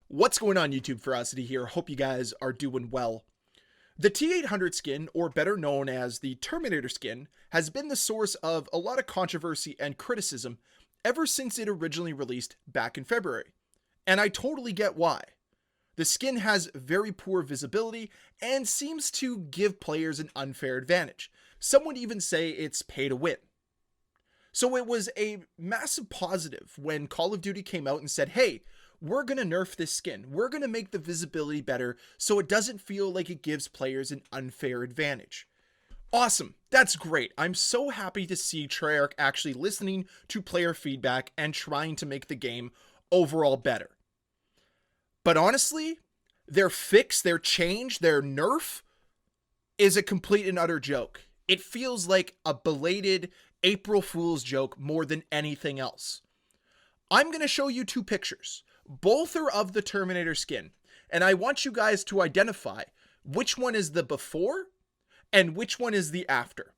What's going on, YouTube? Ferocity here. Hope you guys are doing well. The T800 skin, or better known as the Terminator skin, has been the source of a lot of controversy and criticism ever since it originally released back in February. And I totally get why. The skin has very poor visibility and seems to give players an unfair advantage. Some would even say it's pay to win. So it was a massive positive when Call of Duty came out and said, hey, we're going to nerf this skin. We're going to make the visibility better so it doesn't feel like it gives players an unfair advantage. Awesome. That's great. I'm so happy to see Treyarch actually listening to player feedback and trying to make the game overall better. But honestly, their fix, their change, their nerf is a complete and utter joke. It feels like a belated April Fool's joke more than anything else. I'm going to show you two pictures. Both are of the Terminator skin, and I want you guys to identify which one is the before and which one is the after.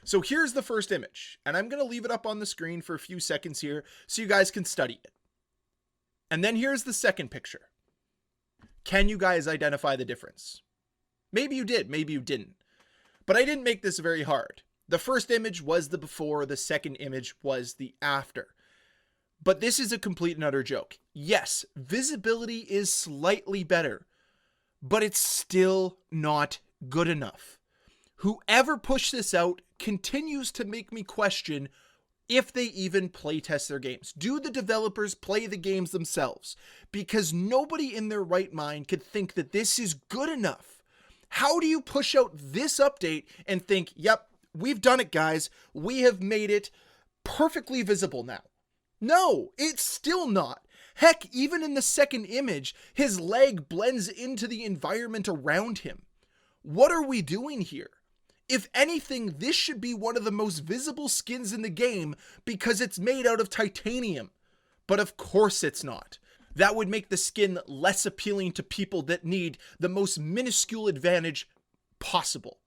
So here's the first image, and I'm going to leave it up on the screen for a few seconds here so you guys can study it. And then here's the second picture. Can you guys identify the difference? Maybe you did, maybe you didn't. But I didn't make this very hard. The first image was the before, the second image was the after. But this is a complete and utter joke. Yes, visibility is slightly better, but it's still not good enough. Whoever pushed this out continues to make me question if they even playtest their games. Do the developers play the games themselves? Because nobody in their right mind could think that this is good enough. How do you push out this update and think, yep, we've done it, guys. We have made it perfectly visible now? No, it's still not. Heck, even in the second image, his leg blends into the environment around him. What are we doing here? If anything, this should be one of the most visible skins in the game because it's made out of titanium. But of course it's not. That would make the skin less appealing to people that need the most minuscule advantage possible.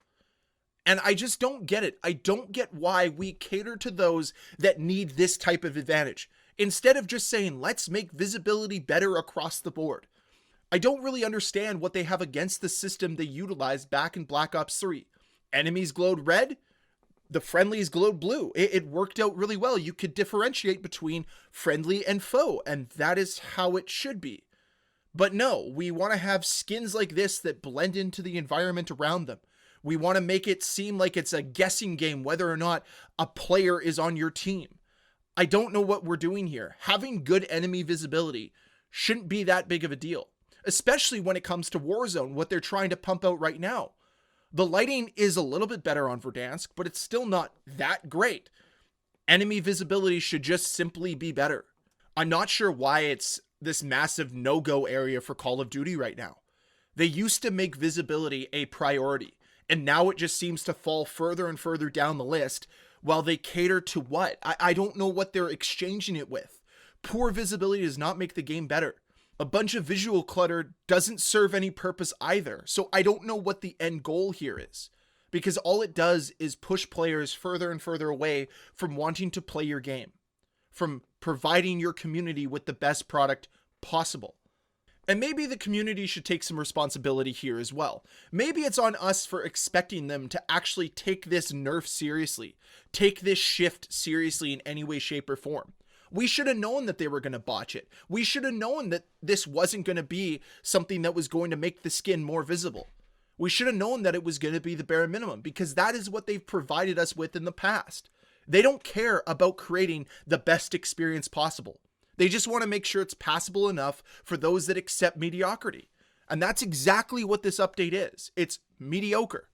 And I just don't get it. I don't get why we cater to those that need this type of advantage, instead of just saying, let's make visibility better across the board. I don't really understand what they have against the system they utilized back in Black Ops 3. Enemies glowed red, the friendlies glowed blue. It worked out really well. You could differentiate between friendly and foe, and that is how it should be. But no, we want to have skins like this that blend into the environment around them. We want to make it seem like it's a guessing game whether or not a player is on your team. I don't know what we're doing here. Having good enemy visibility shouldn't be that big of a deal, especially when it comes to Warzone, what they're trying to pump out right now. The lighting is a little bit better on Verdansk, but it's still not that great. Enemy visibility should just simply be better. I'm not sure why it's this massive no-go area for Call of Duty right now. They used to make visibility a priority, and now it just seems to fall further and further down the list while they cater to what? I don't know what they're exchanging it with. Poor visibility does not make the game better. A bunch of visual clutter doesn't serve any purpose either. So I don't know what the end goal here is, because all it does is push players further and further away from wanting to play your game, from providing your community with the best product possible. And maybe the community should take some responsibility here as well. Maybe it's on us for expecting them to actually take this nerf seriously, take this shift seriously in any way, shape, or form. We should have known that they were going to botch it. We should have known that this wasn't going to be something that was going to make the skin more visible. We should have known that it was going to be the bare minimum, because that is what they've provided us with in the past. They don't care about creating the best experience possible. They just want to make sure it's passable enough for those that accept mediocrity. And that's exactly what this update is. It's mediocre.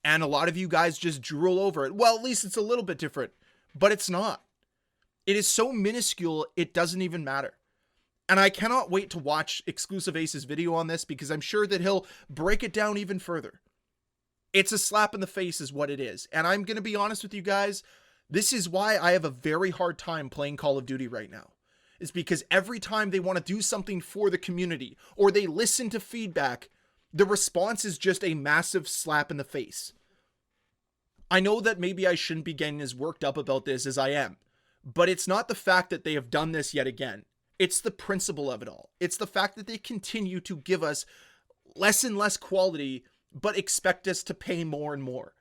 And a lot of you guys just drool over it. Well, at least it's a little bit different, but it's not. It is so minuscule, it doesn't even matter. And I cannot wait to watch Exclusive Ace's video on this, because I'm sure that he'll break it down even further. It's a slap in the face is what it is. And I'm going to be honest with you guys. This is why I have a very hard time playing Call of Duty right now. It's because every time they want to do something for the community or they listen to feedback, the response is just a massive slap in the face. I know that maybe I shouldn't be getting as worked up about this as I am, but it's not the fact that they have done this yet again. It's the principle of it all. It's the fact that they continue to give us less and less quality, but expect us to pay more and more.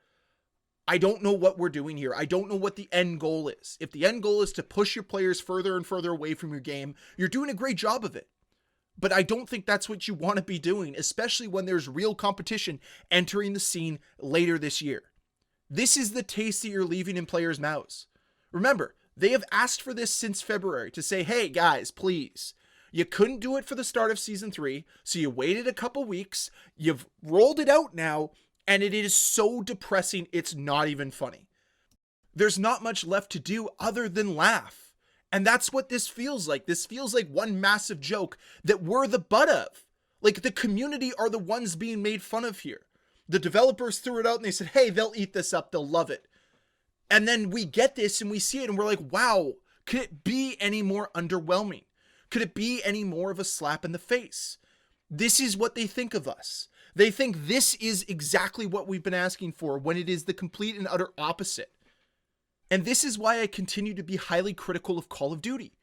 I don't know what we're doing here. I don't know what the end goal is. If the end goal is to push your players further and further away from your game, you're doing a great job of it. But I don't think that's what you want to be doing, especially when there's real competition entering the scene later this year. This is the taste that you're leaving in players' mouths. Remember, they have asked for this since February to say, hey guys, please. You couldn't do it for the start of season 3, so you waited a couple weeks, you've rolled it out now, and it is so depressing it's not even funny. There's not much left to do other than laugh. And that's what this feels like. This feels like one massive joke that we're the butt of. Like, the community are the ones being made fun of here. The developers threw it out and they said, hey, they'll eat this up, they'll love it. And then we get this and we see it and we're like, wow, could it be any more underwhelming? Could it be any more of a slap in the face? This is what they think of us. They think this is exactly what we've been asking for when it is the complete and utter opposite. And this is why I continue to be highly critical of Call of Duty,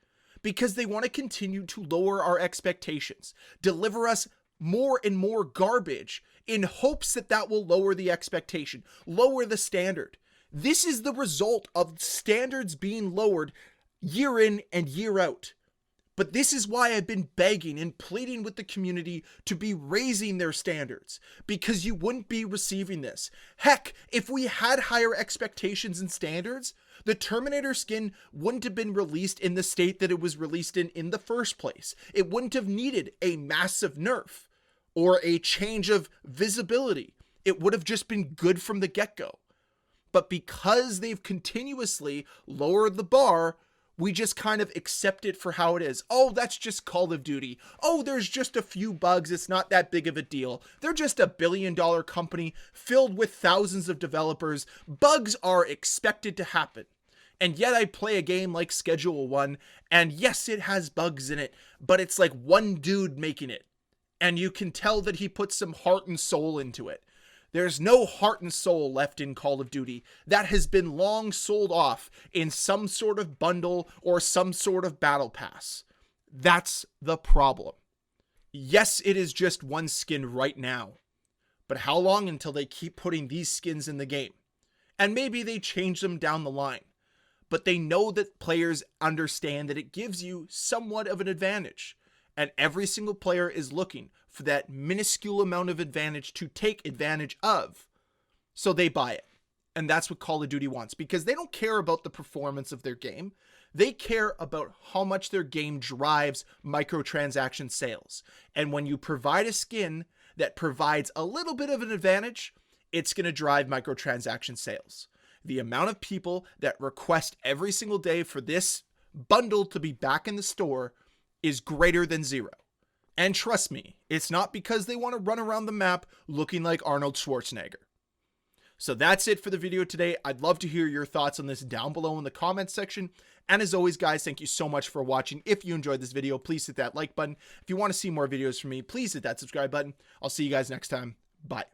because they want to continue to lower our expectations, deliver us more and more garbage in hopes that that will lower the expectation, lower the standard. This is the result of standards being lowered year in and year out. But this is why I've been begging and pleading with the community to be raising their standards, because you wouldn't be receiving this. Heck, if we had higher expectations and standards, the Terminator skin wouldn't have been released in the state that it was released in the first place. It wouldn't have needed a massive nerf or a change of visibility. It would have just been good from the get-go. But because they've continuously lowered the bar, we just kind of accept it for how it is. Oh, that's just Call of Duty. Oh, there's just a few bugs. It's not that big of a deal. They're just a billion-dollar company filled with thousands of developers. Bugs are expected to happen. And yet I play a game like Schedule 1, and yes, it has bugs in it, but it's like one dude making it. And you can tell that he put some heart and soul into it. There's no heart and soul left in Call of Duty. That has been long sold off in some sort of bundle or some sort of battle pass. That's the problem. Yes, it is just one skin right now. But how long until they keep putting these skins in the game? And maybe they change them down the line. But they know that players understand that it gives you somewhat of an advantage. And every single player is looking for that minuscule amount of advantage to take advantage of. So they buy it. And that's what Call of Duty wants, because they don't care about the performance of their game. They care about how much their game drives microtransaction sales. And when you provide a skin that provides a little bit of an advantage, it's going to drive microtransaction sales. The amount of people that request every single day for this bundle to be back in the store is greater than zero. And trust me, it's not because they want to run around the map looking like Arnold Schwarzenegger. So that's it for the video today. I'd love to hear your thoughts on this down below in the comments section. And as always, guys, thank you so much for watching. If you enjoyed this video, please hit that like button. If you want to see more videos from me, please hit that subscribe button. I'll see you guys next time. Bye.